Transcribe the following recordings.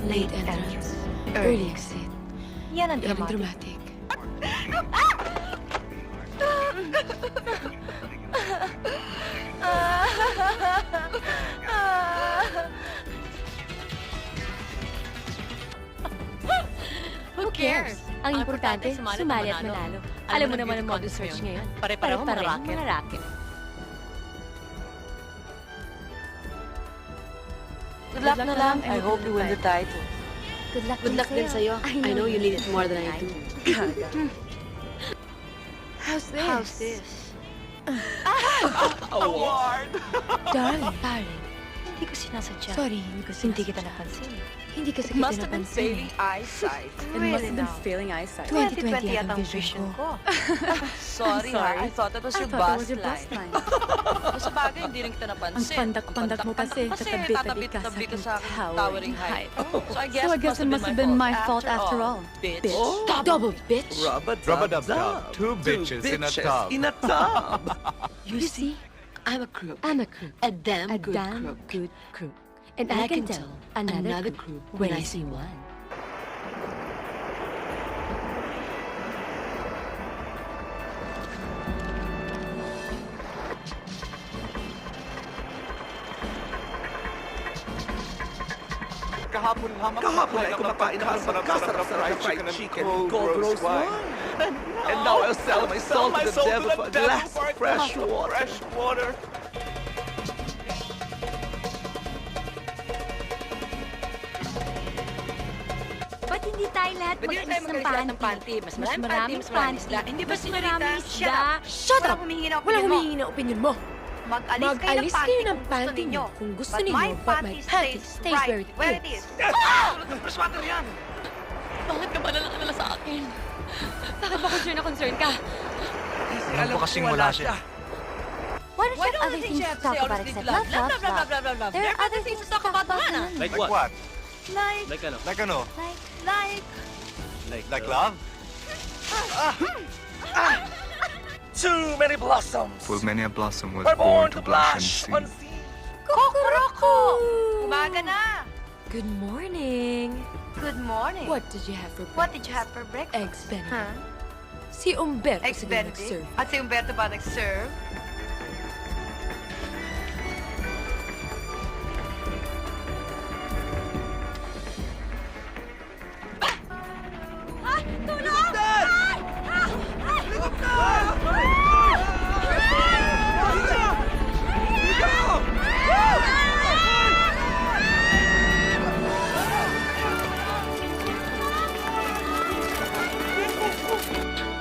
Late entrance. Early exit. Yan ang Yan ang dramatic. dramatic. Who cares? Ang importante, sumali at manalo. Alam mo naman ang model search ngayon. Pare-pareho mga Pare-pareho racket. mga racket. Good luck na lang. I hope you win the title. Good luck, Good luck din sa'yo. I know you need it more than I do. How's this? How's this? Award! Darling. Hindi ko sinasadya. Sorry, hindi ko Hindi kita napansin. Hindi kasi Must kita have been napansin. failing eyesight. It must have been failing eyesight. 2020 yata ang ang vision vision ko. Sorry, sorry. ha? I thought that was I your thought it bus was your bus line. line. Sa bagay, hindi rin kita Ang napansin. pandak-pandak mo kasi, tatabi-tabi ka sa tatabi ka sa aking aking towering height. So I guess, So I guess it must have been my fault after all. Bitch. Double bitch. Rub-a-dub-dub. Two bitches in a tub. You see, I'm a crook. I'm a crook. A damn A good damn crook. good crook. And And I can tell another crook when I see one. Kahapon ay kumakain ako ng masarap na fried chicken and cold roast wine. And now I'll sell my soul to the devil for a glass of fresh water. Ba't hindi tayo lahat Pwede rin tayo mag-alis ng mag-alis ng panty? panty. Mas maraming panty, mas maraming isda. Hindi ba, Mas senyorita? maraming isda. Shut up! humihingi ng Walang opinion mo. humihingi ng opinion mo. Mag-alis Mag-alis kayo ng kung panty gusto niyo ninyo. kung gusto But ninyo, my but my panty stays where it is. Tulad ng presswater yan. Bakit ka ba nalala sa akin? Bakit ba concern na concern ka? Kasi Alam ko kasing wala siya. Why don't Why you have don't other I things think to talk about except love, love, love? There are other things to talk about, Nana. Like what? Like, Like ano? like, Like love? Too many blossoms. Full many a blossom was We're born to blush and unseen. see. Kokoroko! Umaga na! Good morning. Good morning. What did you have for breakfast? What did you have for breakfast? Eggs Benedict. Huh? Si Umberto Eggs siguro Benedict? nag-serve. At si Umberto ba nag-serve?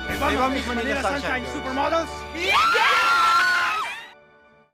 Di ba, Miss Manila Sunshine? Supermodels? Yeah!